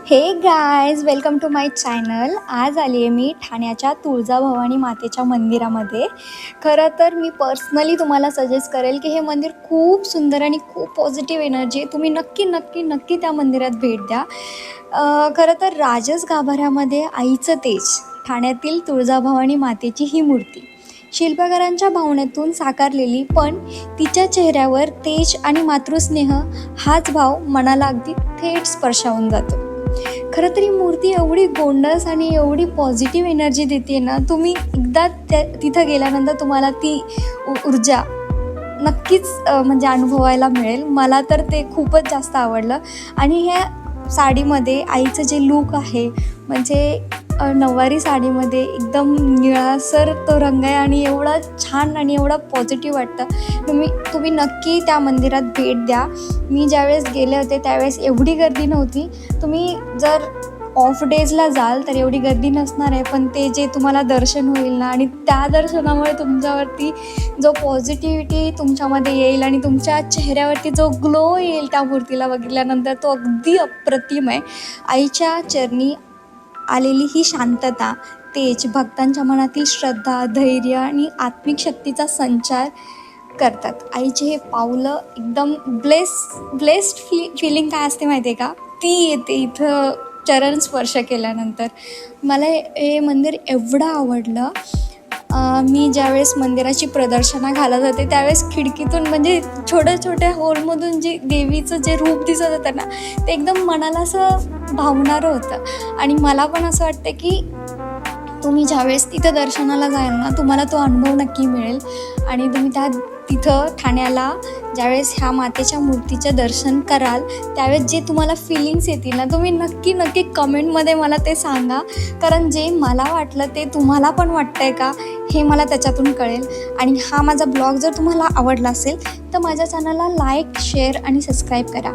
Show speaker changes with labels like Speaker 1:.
Speaker 1: हे guys, welcome to my channel. आज आली आहे मी ठाण्याच्या तुळजाभवानी मातेच्या मंदिरामध्ये. खरं तर मी पर्सनली तुम्हाला सजेस्ट करेल की हे मंदिर खूप सुंदर आणि खूप पॉझिटिव्ह एनर्जी आहे. तुम्ही नक्की नक्की नक्की त्या मंदिरात भेट द्या. खरं तर राजस गाभाऱ्यामध्ये आईचं तेज, ठाण्यातील तुळजाभवानी मातेची ही मूर्ती शिल्पकारांच्या भावनेतून साकारलेली, पण तिच्या चेहऱ्यावर तेज आणि मातृस्नेह हाच भाव मनाला अगदी थेट स्पर्शावून जातो. खरं तर ही मूर्ती एवढी गोंडस आणि एवढी पॉझिटिव्ह एनर्जी देते ना, तुम्ही एकदा तिथं गेल्यानंतर तुम्हाला ती ऊर्जा नक्कीच म्हणजे अनुभवायला मिळेल. मला तर ते खूपच जास्त आवडलं. आणि ह्या साडीमध्ये आईचं जे लूक आहे, म्हणजे नऊवारी साडीमध्ये एकदम निळासर तो रंग आहे आणि एवढा छान आणि एवढा पॉझिटिव्ह वाटतं. तुम्ही नक्की त्या मंदिरात भेट द्या. मी ज्यावेळेस गेले होते त्यावेळेस एवढी गर्दी नव्हती. तुम्ही जर ऑफ डेजला जाल तर एवढी गर्दी नसणार आहे, पण ते जे तुम्हाला दर्शन होईल ना, आणि त्या दर्शनामुळे तुमच्यावरती जो पॉझिटिव्हिटी तुमच्यामध्ये येईल आणि तुमच्या चेहऱ्यावरती जो ग्लो येईल त्या मूर्तीला बघितल्यानंतर, तो अगदी अप्रतिम आहे. आईच्या चरणी आलेली ही शांतता, तेज भक्तांच्या मनातील श्रद्धा, धैर्य आणि आत्मिक शक्तीचा संचार करतात. आईचे हे पावलं एकदम ब्लेस्ड फिलिंग काय असते माहिती आहे का, ती येते इथं चरण स्पर्श केल्यानंतर. मला हे मंदिर एवढं आवडलं. मी ज्यावेळेस मंदिराची प्रदर्शना घालत होते त्यावेळेस खिडकीतून, म्हणजे छोट्या छोट्या होलमधून जे देवीचं जे रूप दिसत होतं ना, ते एकदम मनाला असं भावणारं होतं. आणि मला पण असं वाटतं की तुम्ही ज्यावेळेस तिथं दर्शनाला जाल ना, तुम्हाला तो अनुभव नक्की मिळेल. आणि तुम्ही तिथं ठाण्याला ज्यावेळेस ह्या मातेच्या मूर्तीचं दर्शन कराल त्यावेळेस जे तुम्हाला फिलिंग्स येतील ना, तुम्ही नक्की नक्की कमेंटमध्ये मला ते सांगा. कारण जे मला वाटलं ते तुम्हाला पण वाटतं आहे का, हे मला त्याच्यातून कळेल. आणि हा माझा ब्लॉग जर तुम्हाला आवडला असेल तर माझ्या चॅनलला लाईक, शेअर आणि सबस्क्राईब करा.